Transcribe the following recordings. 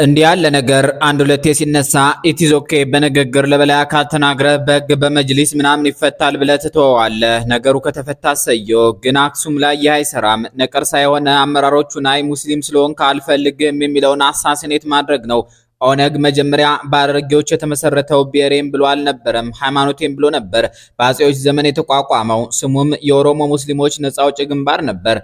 እንዲህ ያለ ነገር አንድ ሁለቴ ሲነሳ ኢትዝ ኦኬ በንግግር ለበላይ አካል ተናግረህ በሕግ በመጅሊስ ምናምን ይፈታል ብለህ ትተወዋለህ። ነገሩ ከተፈታ ሰየው። ግን አክሱም ላይ ይህ አይሰራም። ነቀርሳ የሆነ አመራሮቹን አይ ሙስሊም ስለሆንክ አልፈልግም የሚለውን አሳሲኔት ማድረግ ነው። ኦነግ መጀመሪያ በአረጋጊዎች የተመሰረተው ብሔሬም ብሎ አልነበረም ሃይማኖቴም ብሎ ነበር። በአጼዎች ዘመን የተቋቋመው ስሙም የኦሮሞ ሙስሊሞች ነፃ አውጪ ግንባር ነበር።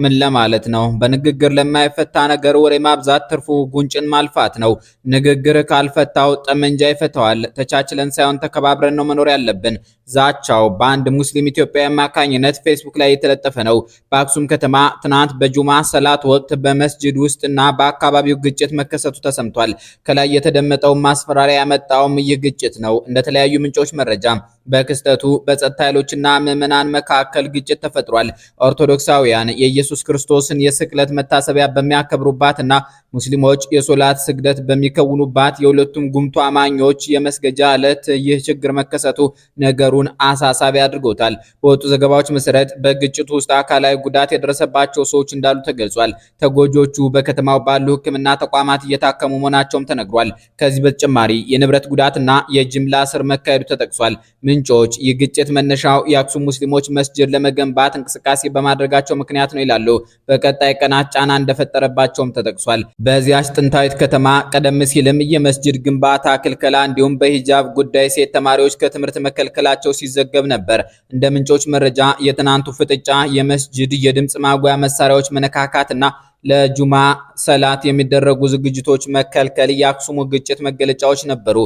ምን ለማለት ነው? በንግግር ለማይፈታ ነገር ወሬ ማብዛት ትርፉ ጉንጭን ማልፋት ነው። ንግግር ካልፈታው ጠመንጃ ይፈታዋል። ተቻችለን ሳይሆን ተከባብረን ነው መኖር ያለብን። ዛቻው በአንድ ሙስሊም ኢትዮጵያዊ አማካኝነት ፌስቡክ ላይ የተለጠፈ ነው። በአክሱም ከተማ ትናንት በጁማ ሰላት ወቅት በመስጂድ ውስጥና በአካባቢው ግጭት መከሰቱ ተሰምቷል። ከላይ የተደመጠው ማስፈራሪያ ያመጣውም ይህ ግጭት ነው። እንደተለያዩ ምንጮች መረጃ በክስተቱ በጸጥታ ኃይሎችና ምዕመናን መካከል ግጭት ተፈጥሯል። ኦርቶዶክሳውያን የኢየሱስ ክርስቶስን የስቅለት መታሰቢያ በሚያከብሩባትና ሙስሊሞች የሶላት ስግደት በሚከውኑባት የሁለቱም ጉምቱ አማኞች የመስገጃ ዕለት ይህ ችግር መከሰቱ ነገሩን አሳሳቢ አድርጎታል። በወጡ ዘገባዎች መሰረት በግጭቱ ውስጥ አካላዊ ጉዳት የደረሰባቸው ሰዎች እንዳሉ ተገልጿል። ተጎጆቹ በከተማው ባሉ ሕክምና ተቋማት እየታከሙ መሆናቸውም ተነግሯል። ከዚህ በተጨማሪ የንብረት ጉዳትና የጅምላ እስር መካሄዱ ተጠቅሷል። ምንጮች የግጭት መነሻው የአክሱም ሙስሊሞች መስጂድ ለመገንባት እንቅስቃሴ በማድረጋቸው ምክንያት ነው ይላሉ። በቀጣይ ቀናት ጫና እንደፈጠረባቸውም ተጠቅሷል። በዚያች ጥንታዊት ከተማ ቀደም ሲልም የመስጂድ ግንባታ ክልከላ እንዲሁም በሂጃብ ጉዳይ ሴት ተማሪዎች ከትምህርት መከልከላቸው ሲዘገብ ነበር። እንደ ምንጮች መረጃ የትናንቱ ፍጥጫ የመስጂድ የድምጽ ማጉያ መሳሪያዎች መነካካትና ለጁማ ሰላት የሚደረጉ ዝግጅቶች መከልከል የአክሱሙ ግጭት መገለጫዎች ነበሩ።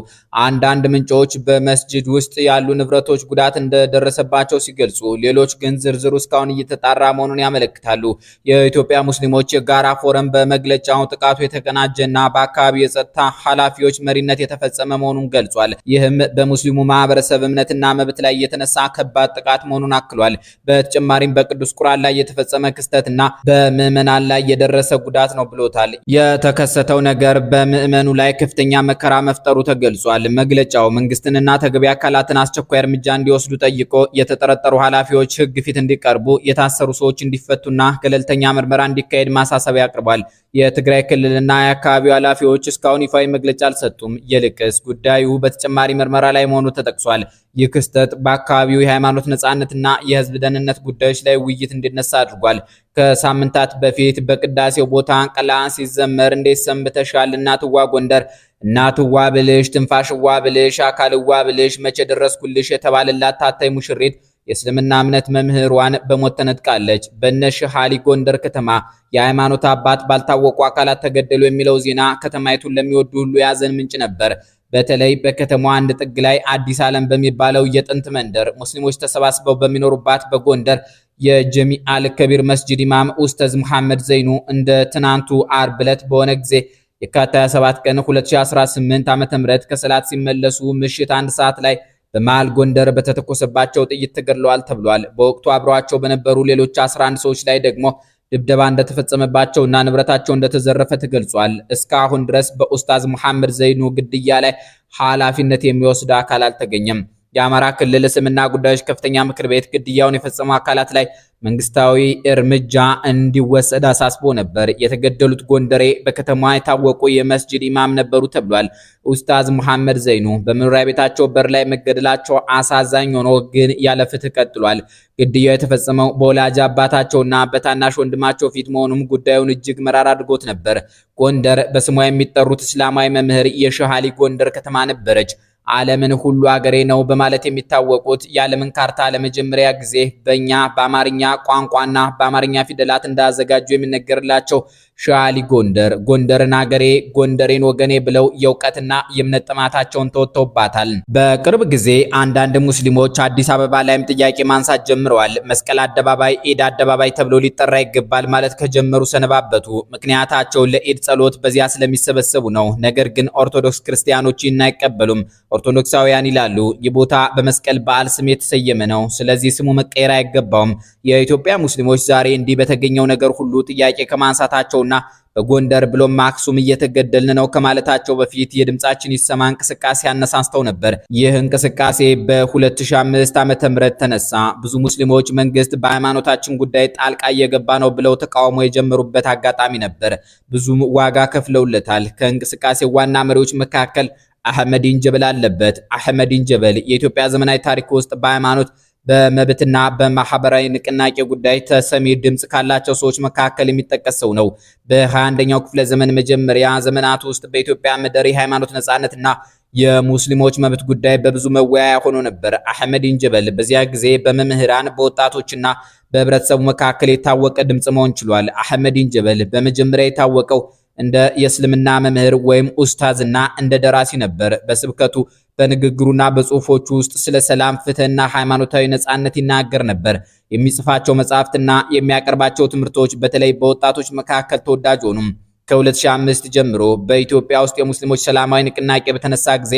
አንዳንድ ምንጮች በመስጂድ ውስጥ ያሉ ንብረቶች ጉዳት እንደደረሰባቸው ሲገልጹ፣ ሌሎች ግን ዝርዝሩ እስካሁን እየተጣራ መሆኑን ያመለክታሉ። የኢትዮጵያ ሙስሊሞች የጋራ ፎረም በመግለጫው ጥቃቱ የተቀናጀና በአካባቢው የጸጥታ ኃላፊዎች መሪነት የተፈጸመ መሆኑን ገልጿል። ይህም በሙስሊሙ ማህበረሰብ እምነትና መብት ላይ የተነሳ ከባድ ጥቃት መሆኑን አክሏል። በተጨማሪም በቅዱስ ቁርአን ላይ የተፈጸመ ክስተትና በምዕመናን ላይ የደረሰ ጉዳት ነው ብሎታል። የተከሰተው ነገር በምዕመኑ ላይ ከፍተኛ መከራ መፍጠሩ ተገልጿል። መግለጫው መንግስትንና ተገቢ አካላትን አስቸኳይ እርምጃ እንዲወስዱ ጠይቆ የተጠረጠሩ ኃላፊዎች ሕግ ፊት እንዲቀርቡ፣ የታሰሩ ሰዎች እንዲፈቱና ገለልተኛ ምርመራ እንዲካሄድ ማሳሰቢያ አቅርቧል። የትግራይ ክልልና የአካባቢው ኃላፊዎች እስካሁን ይፋዊ መግለጫ አልሰጡም። ይልቅስ ጉዳዩ በተጨማሪ ምርመራ ላይ መሆኑ ተጠቅሷል። ይህ ክስተት በአካባቢው የሃይማኖት ነጻነትና የህዝብ ደህንነት ጉዳዮች ላይ ውይይት እንዲነሳ አድርጓል። ከሳምንታት በፊት በቅዳሴው ቦታ ቀላ ሲዘመር እንዴት ሰንብተሻል እናትዋ ጎንደር፣ እናትዋ ብልሽ፣ ትንፋሽዋ ብልሽ፣ አካልዋ ብልሽ፣ መቼ ደረስኩልሽ የተባለላት ታታይ ሙሽሪት የእስልምና እምነት መምህሯን በሞት ተነጥቃለች። በነሽሃሊ ጎንደር ከተማ የሃይማኖት አባት ባልታወቁ አካላት ተገደሉ የሚለው ዜና ከተማይቱን ለሚወዱ ሁሉ ያዘን ምንጭ ነበር። በተለይ በከተማዋ አንድ ጥግ ላይ አዲስ ዓለም በሚባለው የጥንት መንደር ሙስሊሞች ተሰባስበው በሚኖሩባት በጎንደር የጀሚዓል ከቢር መስጂድ ኢማም ኡስታዝ መሐመድ ዘይኑ እንደ ትናንቱ አርብ ዕለት በሆነ ጊዜ የካቲት 27 ቀን 2018 ዓ.ም ከሰላት ሲመለሱ ምሽት 1 ሰዓት ላይ በመሃል ጎንደር በተተኮሰባቸው ጥይት ተገድለዋል ተብሏል። በወቅቱ አብረዋቸው በነበሩ ሌሎች 11 ሰዎች ላይ ደግሞ ድብደባ እንደተፈጸመባቸውና ንብረታቸው እንደተዘረፈ ተገልጿል። እስካሁን ድረስ በኡስታዝ መሐመድ ዘይኑ ግድያ ላይ ኃላፊነት የሚወስድ አካል አልተገኘም። የአማራ ክልል እስልምና ጉዳዮች ከፍተኛ ምክር ቤት ግድያውን የፈጸሙ አካላት ላይ መንግስታዊ እርምጃ እንዲወሰድ አሳስቦ ነበር። የተገደሉት ጎንደሬ በከተማዋ የታወቁ የመስጂድ ኢማም ነበሩ ተብሏል። ኡስታዝ መሐመድ ዘይኑ በመኖሪያ ቤታቸው በር ላይ መገደላቸው አሳዛኝ ሆኖ ግን ያለ ፍትህ ቀጥሏል። ግድያው የተፈጸመው በወላጅ አባታቸውና በታናሽ ወንድማቸው ፊት መሆኑም ጉዳዩን እጅግ መራር አድርጎት ነበር። ጎንደር በስሟ የሚጠሩት እስላማዊ መምህር የሸሃሊ ጎንደር ከተማ ነበረች። ዓለምን ሁሉ አገሬ ነው በማለት የሚታወቁት የዓለምን ካርታ ለመጀመሪያ ጊዜ በእኛ በአማርኛ ቋንቋና በአማርኛ ፊደላት እንዳዘጋጁ የሚነገርላቸው ሸሃሊ ጎንደር ጎንደርን አገሬ ጎንደሬን ወገኔ ብለው የእውቀትና የእምነት ጥማታቸውን ተወጥተውባታል። በቅርብ ጊዜ አንዳንድ ሙስሊሞች አዲስ አበባ ላይም ጥያቄ ማንሳት ጀምረዋል። መስቀል አደባባይ ኢድ አደባባይ ተብሎ ሊጠራ ይገባል ማለት ከጀመሩ ሰነባበቱ። ምክንያታቸው ለኢድ ጸሎት በዚያ ስለሚሰበሰቡ ነው። ነገር ግን ኦርቶዶክስ ክርስቲያኖች ይህን አይቀበሉም። ኦርቶዶክሳውያን ይላሉ ይህ ቦታ በመስቀል በዓል ስም የተሰየመ ነው፣ ስለዚህ ስሙ መቀየር አይገባውም። የኢትዮጵያ ሙስሊሞች ዛሬ እንዲህ በተገኘው ነገር ሁሉ ጥያቄ ከማንሳታቸውና በጎንደር ብሎም አክሱም እየተገደልን ነው ከማለታቸው በፊት የድምጻችን ይሰማ እንቅስቃሴ አነሳስተው ነበር። ይህ እንቅስቃሴ በ2005 ዓ.ም ተነሳ። ብዙ ሙስሊሞች መንግስት በሃይማኖታችን ጉዳይ ጣልቃ እየገባ ነው ብለው ተቃውሞ የጀመሩበት አጋጣሚ ነበር። ብዙም ዋጋ ከፍለውለታል። ከእንቅስቃሴው ዋና መሪዎች መካከል አህመዲን ጀበል አለበት። አህመዲን ጀበል የኢትዮጵያ ዘመናዊ ታሪክ ውስጥ በሃይማኖት በመብትና በማህበራዊ ንቅናቄ ጉዳይ ተሰሚ ድምጽ ካላቸው ሰዎች መካከል የሚጠቀስ ሰው ነው። በ21ኛው ክፍለ ዘመን መጀመሪያ ዘመናት ውስጥ በኢትዮጵያ ምድር የሃይማኖት ነጻነትና የሙስሊሞች መብት ጉዳይ በብዙ መወያያ ሆኖ ነበር። አህመዲን ጀበል በዚያ ጊዜ በመምህራን በወጣቶችና በህብረተሰቡ መካከል የታወቀ ድምጽ መሆን ችሏል። አህመዲን ጀበል በመጀመሪያ የታወቀው እንደ የእስልምና መምህር ወይም ኡስታዝና እንደ ደራሲ ነበር። በስብከቱ በንግግሩና በጽሁፎቹ ውስጥ ስለ ሰላም፣ ፍትህና ሃይማኖታዊ ነጻነት ይናገር ነበር። የሚጽፋቸው መጽሐፍትና የሚያቀርባቸው ትምህርቶች በተለይ በወጣቶች መካከል ተወዳጅ ሆኑ። ከ2005 ጀምሮ በኢትዮጵያ ውስጥ የሙስሊሞች ሰላማዊ ንቅናቄ በተነሳ ጊዜ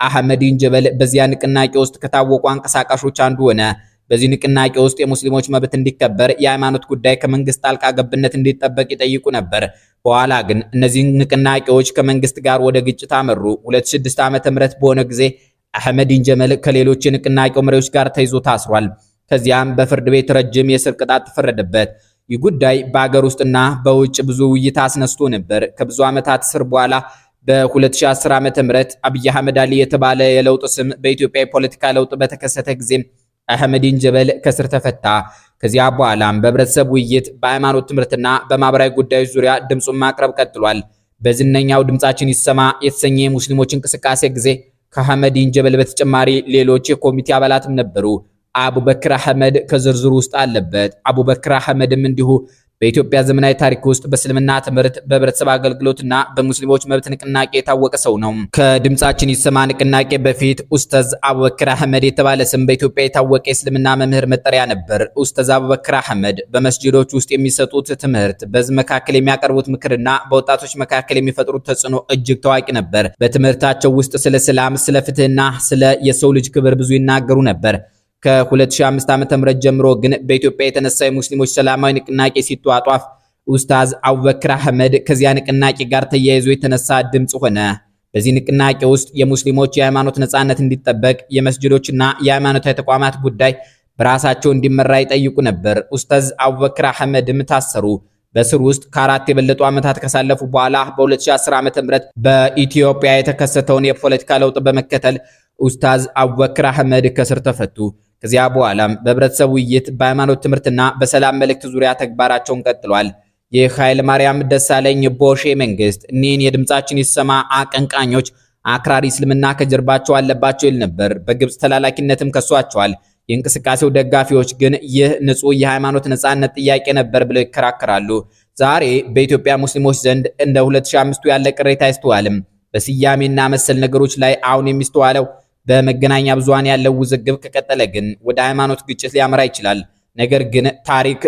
አህመዲን ጀበል በዚያ ንቅናቄ ውስጥ ከታወቁ አንቀሳቃሾች አንዱ ሆነ። በዚህ ንቅናቄ ውስጥ የሙስሊሞች መብት እንዲከበር፣ የሃይማኖት ጉዳይ ከመንግስት ጣልቃ ገብነት እንዲጠበቅ ይጠይቁ ነበር። በኋላ ግን እነዚህ ንቅናቄዎች ከመንግስት ጋር ወደ ግጭት አመሩ። 2006 ዓ.ም በሆነ ጊዜ አህመዲን ጀበል ከሌሎች የንቅናቄው መሪዎች ጋር ተይዞ ታስሯል። ከዚያም በፍርድ ቤት ረጅም የእስር ቅጣት ተፈረደበት። ይህ ጉዳይ በአገር ውስጥና በውጭ ብዙ ውይይት አስነስቶ ነበር። ከብዙ ዓመታት እስር በኋላ በ2010 ዓ.ም አብይ አህመድ አሊ የተባለ የለውጥ ስም በኢትዮጵያ የፖለቲካ ለውጥ በተከሰተ ጊዜ አህመዲን ጀበል ከስር ተፈታ። ከዚያ በኋላም በህብረተሰብ ውይይት፣ በሃይማኖት ትምህርትና በማህበራዊ ጉዳዮች ዙሪያ ድምጹን ማቅረብ ቀጥሏል። በዝነኛው ድምጻችን ይሰማ የተሰኘ የሙስሊሞች እንቅስቃሴ ጊዜ ከአህመዲን ጀበል በተጨማሪ ሌሎች የኮሚቴ አባላትም ነበሩ። አቡበክር አህመድ ከዝርዝሩ ውስጥ አለበት። አቡበክር አህመድም እንዲሁ በኢትዮጵያ ዘመናዊ ታሪክ ውስጥ በእስልምና ትምህርት፣ በህብረተሰብ አገልግሎትና በሙስሊሞች መብት ንቅናቄ የታወቀ ሰው ነው። ከድምጻችን ይሰማ ንቅናቄ በፊት ኡስታዝ አቡበክር አህመድ የተባለ ስም በኢትዮጵያ የታወቀ የእስልምና መምህር መጠሪያ ነበር። ኡስታዝ አቡበክር አህመድ በመስጂዶች ውስጥ የሚሰጡት ትምህርት፣ በህዝብ መካከል የሚያቀርቡት ምክርና በወጣቶች መካከል የሚፈጥሩት ተጽዕኖ እጅግ ታዋቂ ነበር። በትምህርታቸው ውስጥ ስለ ሰላም፣ ስለ ፍትህና ስለ የሰው ልጅ ክብር ብዙ ይናገሩ ነበር። ከ2005 ዓ.ም ጀምሮ ግን በኢትዮጵያ የተነሳ የሙስሊሞች ሰላማዊ ንቅናቄ ሲጧጧፍ ኡስታዝ አቡበክር አህመድ ከዚያ ንቅናቄ ጋር ተያይዞ የተነሳ ድምጽ ሆነ። በዚህ ንቅናቄ ውስጥ የሙስሊሞች የሃይማኖት ነጻነት እንዲጠበቅ፣ የመስጂዶችና የሃይማኖታዊ ተቋማት ጉዳይ በራሳቸው እንዲመራ ይጠይቁ ነበር። ኡስታዝ አቡበክር አህመድም ታሰሩ። በስር ውስጥ ከአራት የበለጡ ዓመታት ካሳለፉ በኋላ በ2010 ዓ.ም በኢትዮጵያ የተከሰተውን የፖለቲካ ለውጥ በመከተል ኡስታዝ አቡበክር አህመድ ከስር ተፈቱ። ከዚያ በኋላም በህብረተሰብ ውይይት፣ በሃይማኖት ትምህርትና በሰላም መልእክት ዙሪያ ተግባራቸውን ቀጥሏል። የኃይለ ማርያም ደሳለኝ ቦሼ መንግስት እኒህን የድምጻችን ይሰማ አቀንቃኞች አክራሪ እስልምና ከጀርባቸው አለባቸው ይል ነበር። በግብጽ ተላላኪነትም ከሷቸዋል። የእንቅስቃሴው ደጋፊዎች ግን ይህ ንጹህ የሃይማኖት ነጻነት ጥያቄ ነበር ብለው ይከራከራሉ። ዛሬ በኢትዮጵያ ሙስሊሞች ዘንድ እንደ 2005 ያለ ቅሬታ አይስተዋልም። በስያሜና መሰል ነገሮች ላይ አሁን የሚስተዋለው በመገናኛ ብዙሃን ያለው ውዝግብ ከቀጠለ ግን ወደ ሃይማኖት ግጭት ሊያመራ ይችላል። ነገር ግን ታሪክ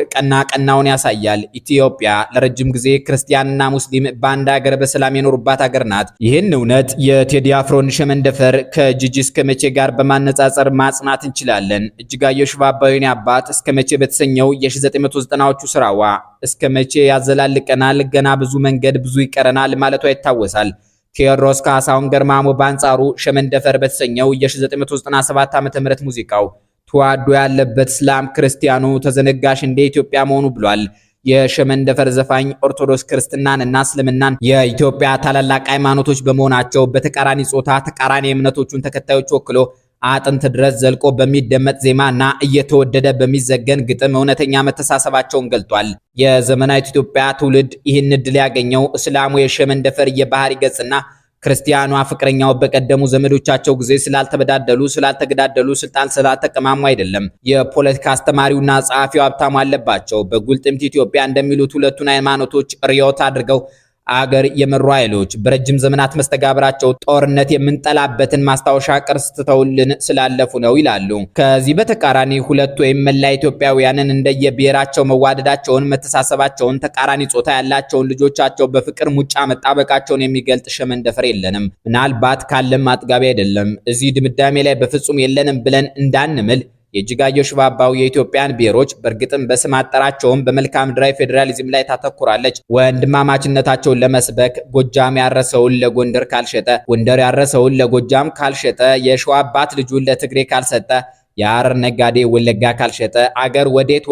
ቀናውን ያሳያል። ኢትዮጵያ ለረጅም ጊዜ ክርስቲያንና ሙስሊም በአንድ ሀገር በሰላም የኖሩባት ሀገር ናት። ይህን እውነት የቴዲ አፍሮን ሸመንደፈር ከጂጂ እስከ መቼ ጋር በማነጻጸር ማጽናት እንችላለን። እጅጋየሁ ሽባባዊን አባት እስከ መቼ በተሰኘው የ1990ዎቹ ስራዋ እስከ መቼ ያዘላልቀናል፣ ገና ብዙ መንገድ ብዙ ይቀረናል ማለቷ ይታወሳል። ቴዎድሮስ ካሳሁን ገርማሞ በአንጻሩ ሸመንደፈር በተሰኘው የ1997 ዓ.ም ሙዚቃው ተዋዶ ያለበት እስላም ክርስቲያኑ ተዘነጋሽ እንደ ኢትዮጵያ መሆኑ ብሏል። የሸመንደፈር ዘፋኝ ኦርቶዶክስ ክርስትናንና እስልምናን የኢትዮጵያ ታላላቅ ሃይማኖቶች በመሆናቸው በተቃራኒ ጾታ ተቃራኒ እምነቶቹን ተከታዮች ወክሎ አጥንት ድረስ ዘልቆ በሚደመጥ ዜማና እየተወደደ በሚዘገን ግጥም እውነተኛ መተሳሰባቸውን ገልጧል። የዘመናዊት ኢትዮጵያ ትውልድ ይህን እድል ያገኘው እስላሙ የሸመንደፈር የባህሪ ገጽና ክርስቲያኗ ፍቅረኛው በቀደሙ ዘመዶቻቸው ጊዜ ስላልተበዳደሉ፣ ስላልተገዳደሉ፣ ስልጣን ስላልተቀማሙ አይደለም። የፖለቲካ አስተማሪውና ጸሐፊው ሀብታሙ አለባቸው በጉልጥምት ኢትዮጵያ እንደሚሉት ሁለቱን ሃይማኖቶች ርዕዮት አድርገው አገር የመሩ ኃይሎች በረጅም ዘመናት መስተጋብራቸው ጦርነት የምንጠላበትን ማስታወሻ ቅርስ ትተውልን ስላለፉ ነው ይላሉ። ከዚህ በተቃራኒ ሁለት ወይም መላ ኢትዮጵያውያንን እንደየብሔራቸው መዋደዳቸውን፣ መተሳሰባቸውን፣ ተቃራኒ ጾታ ያላቸውን ልጆቻቸው በፍቅር ሙጫ መጣበቃቸውን የሚገልጥ ሸመንደፈር የለንም። ምናልባት ካለም አጥጋቢ አይደለም። እዚህ ድምዳሜ ላይ በፍጹም የለንም ብለን እንዳንምል የእጅጋየሁ ሽባባው የኢትዮጵያን ብሔሮች በእርግጥም በስም አጠራቸውም በመልክዓ ምድራዊ ፌዴራሊዝም ላይ ታተኩራለች። ወንድማማችነታቸውን ለመስበክ ጎጃም ያረሰውን ለጎንደር ካልሸጠ፣ ጎንደር ያረሰውን ለጎጃም ካልሸጠ፣ የሸዋ አባት ልጁን ለትግሬ ካልሰጠ፣ የሐረር ነጋዴ ወለጋ ካልሸጠ፣ አገር ወዴት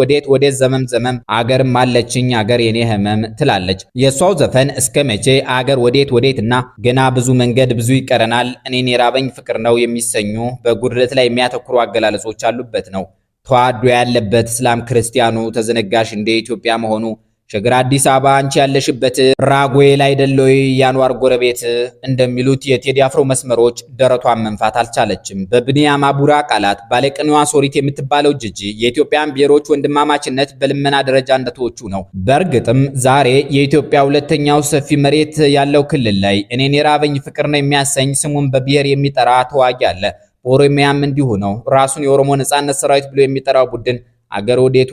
ዘመም አገርም አለችኝ አገር የኔ ህመም ትላለች። የሷው ዘፈን እስከ መቼ አገር ወዴትና ገና ብዙ መንገድ ብዙ ይቀረናል፣ እኔን የራበኝ ፍቅር ነው የሚሰኙ በጉድለት ላይ የሚያተኩሩ አገላለጾች አሉበት ነው። ተዋዶ ያለበት እስላም ክርስቲያኑ ተዘነጋሽ እንደ ኢትዮጵያ መሆኑ ሸገር አዲስ አበባ አንቺ ያለሽበት ራጉኤል አይደለይ ያንዋር ጎረቤት እንደሚሉት የቴዲ አፍሮ መስመሮች ደረቷን መንፋት አልቻለችም። በብንያም አቡራ ቃላት ባለቅኔዋ ሶሪት የምትባለው ጅጂ የኢትዮጵያን ብሔሮች ወንድማማችነት በልመና ደረጃ እንደተወቹ ነው። በእርግጥም ዛሬ የኢትዮጵያ ሁለተኛው ሰፊ መሬት ያለው ክልል ላይ እኔን የራበኝ ፍቅር ነው የሚያሰኝ ስሙን በብሔር የሚጠራ ተዋጊ አለ። በኦሮሚያም እንዲሁ ነው። ራሱን የኦሮሞ ነጻነት ሰራዊት ብሎ የሚጠራው ቡድን አገር ወዴት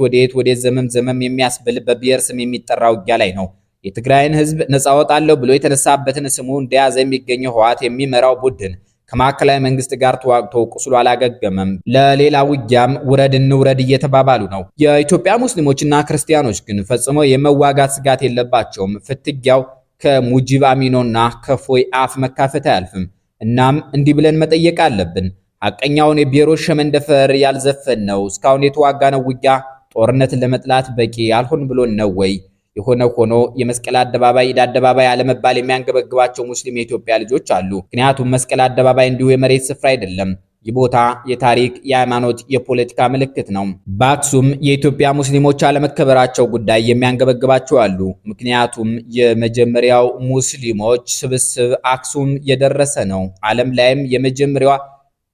ዘመም የሚያስብል በብሔር ስም የሚጠራ ውጊያ ላይ ነው። የትግራይን ህዝብ ነፃ ወጣለሁ ብሎ የተነሳበትን ስሙ እንደያዘ የሚገኘው ህወሓት የሚመራው ቡድን ከማዕከላዊ መንግስት ጋር ተዋግቶ ቁስሉ አላገገመም። ለሌላ ውጊያም ውረድ እንውረድ እየተባባሉ ነው። የኢትዮጵያ ሙስሊሞችና ክርስቲያኖች ግን ፈጽሞ የመዋጋት ስጋት የለባቸውም። ፍትጊያው ከሙጂብ አሚኖና ከፎይ አፍ መካፈት አያልፍም። እናም እንዲህ ብለን መጠየቅ አለብን። ሐቀኛውን የብሔሮች ሸመንደፈር ያልዘፈን ነው እስካሁን የተዋጋነው ውጊያ ጦርነትን ለመጥላት በቂ ያልሆን ብሎ ነው ወይ? የሆነ ሆኖ የመስቀል አደባባይ ኢድ አደባባይ አለመባል የሚያንገበግባቸው ሙስሊም የኢትዮጵያ ልጆች አሉ። ምክንያቱም መስቀል አደባባይ እንዲሁ የመሬት ስፍራ አይደለም። ይህ ቦታ የታሪክ፣ የሃይማኖት፣ የፖለቲካ ምልክት ነው። በአክሱም የኢትዮጵያ ሙስሊሞች አለመከበራቸው ጉዳይ የሚያንገበግባቸው አሉ። ምክንያቱም የመጀመሪያው ሙስሊሞች ስብስብ አክሱም የደረሰ ነው። ዓለም ላይም የመጀመሪያዋ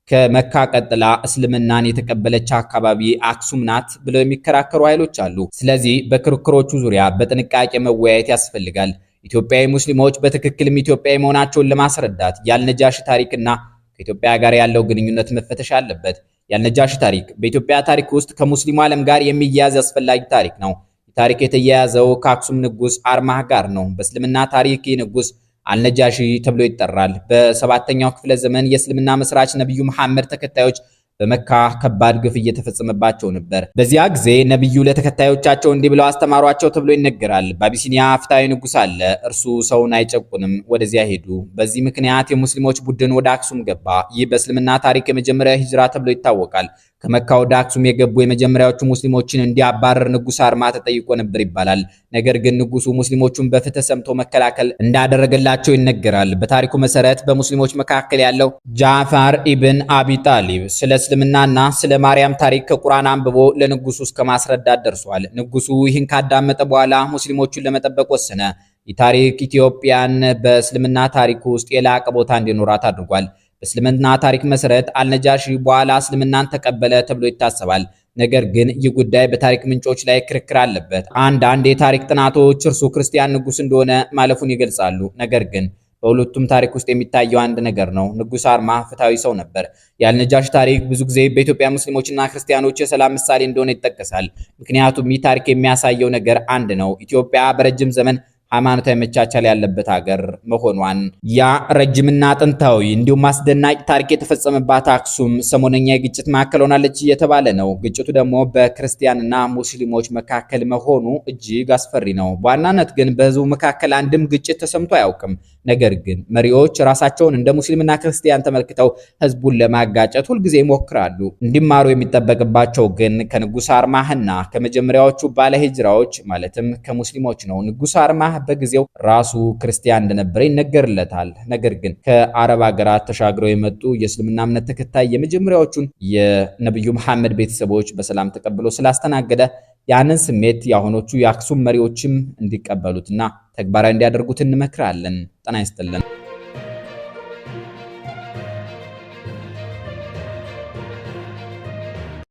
ከመካ ቀጥላ እስልምናን የተቀበለች አካባቢ አክሱም ናት ብለው የሚከራከሩ ኃይሎች አሉ። ስለዚህ በክርክሮቹ ዙሪያ በጥንቃቄ መወያየት ያስፈልጋል። ኢትዮጵያዊ ሙስሊሞች በትክክልም ኢትዮጵያዊ መሆናቸውን ለማስረዳት ያልነጃሺ ታሪክና ከኢትዮጵያ ጋር ያለው ግንኙነት መፈተሽ አለበት። ያልነጃሺ ታሪክ በኢትዮጵያ ታሪክ ውስጥ ከሙስሊሙ ዓለም ጋር የሚያያዝ አስፈላጊ ታሪክ ነው። ታሪክ የተያያዘው ከአክሱም ንጉስ አርማህ ጋር ነው። በእስልምና ታሪክ ንጉስ አልነጃሺ ተብሎ ይጠራል። በሰባተኛው ክፍለ ዘመን የእስልምና መስራች ነብዩ መሐመድ ተከታዮች በመካ ከባድ ግፍ እየተፈጸመባቸው ነበር። በዚያ ጊዜ ነብዩ ለተከታዮቻቸው እንዲህ ብለው አስተማሯቸው ተብሎ ይነገራል። በአቢሲኒያ ፍትሃዊ ንጉስ አለ፣ እርሱ ሰውን አይጨቁንም፣ ወደዚያ ሄዱ። በዚህ ምክንያት የሙስሊሞች ቡድን ወደ አክሱም ገባ። ይህ በእስልምና ታሪክ የመጀመሪያ ሂጅራ ተብሎ ይታወቃል። ከመካ ወደ አክሱም የገቡ የመጀመሪያዎቹ ሙስሊሞችን እንዲያባረር ንጉስ አርማ ተጠይቆ ነበር ይባላል። ነገር ግን ንጉሱ ሙስሊሞቹን በፍትህ ሰምቶ መከላከል እንዳደረገላቸው ይነገራል። በታሪኩ መሰረት በሙስሊሞች መካከል ያለው ጃዕፈር ኢብን አቢ ጣሊብ ስለ እስልምናና ስለ ማርያም ታሪክ ከቁርአን አንብቦ ለንጉሱ እስከ ማስረዳት ደርሷል። ንጉሱ ይህን ካዳመጠ በኋላ ሙስሊሞቹን ለመጠበቅ ወሰነ። ይህ ታሪክ ኢትዮጵያን በእስልምና ታሪክ ውስጥ የላቀ ቦታ እንዲኖራት አድርጓል። በእስልምና ታሪክ መሰረት አልነጃሺ በኋላ እስልምናን ተቀበለ ተብሎ ይታሰባል። ነገር ግን ይህ ጉዳይ በታሪክ ምንጮች ላይ ክርክር አለበት። አንዳንድ የታሪክ ጥናቶች እርሱ ክርስቲያን ንጉስ እንደሆነ ማለፉን ይገልጻሉ። ነገር ግን በሁለቱም ታሪክ ውስጥ የሚታየው አንድ ነገር ነው። ንጉስ አርማ ፍትሃዊ ሰው ነበር። የአልነጃሺ ታሪክ ብዙ ጊዜ በኢትዮጵያ ሙስሊሞችና ክርስቲያኖች የሰላም ምሳሌ እንደሆነ ይጠቀሳል። ምክንያቱም ይህ ታሪክ የሚያሳየው ነገር አንድ ነው። ኢትዮጵያ በረጅም ዘመን ሃይማኖታዊ መቻቻል ያለበት ሀገር መሆኗን። ያ ረጅምና ጥንታዊ እንዲሁም አስደናቂ ታሪክ የተፈጸመባት አክሱም ሰሞነኛ የግጭት ማዕከል ሆናለች እየተባለ ነው። ግጭቱ ደግሞ በክርስቲያንና ሙስሊሞች መካከል መሆኑ እጅግ አስፈሪ ነው። በዋናነት ግን በህዝቡ መካከል አንድም ግጭት ተሰምቶ አያውቅም። ነገር ግን መሪዎች ራሳቸውን እንደ ሙስሊምና ክርስቲያን ተመልክተው ህዝቡን ለማጋጨት ሁልጊዜ ይሞክራሉ። እንዲማሩ የሚጠበቅባቸው ግን ከንጉስ አርማህና ከመጀመሪያዎቹ ባለ ሂጅራዎች ማለትም ከሙስሊሞች ነው። ንጉስ አርማህ በጊዜው ራሱ ክርስቲያን እንደነበረ ይነገርለታል። ነገር ግን ከአረብ ሀገራት ተሻግረው የመጡ የእስልምና እምነት ተከታይ የመጀመሪያዎቹን የነብዩ መሐመድ ቤተሰቦች በሰላም ተቀብሎ ስላስተናገደ ያንን ስሜት የአሁኖቹ የአክሱም መሪዎችም እንዲቀበሉትና ተግባራዊ እንዲያደርጉት እንመክራለን። ጤና ይስጥልን።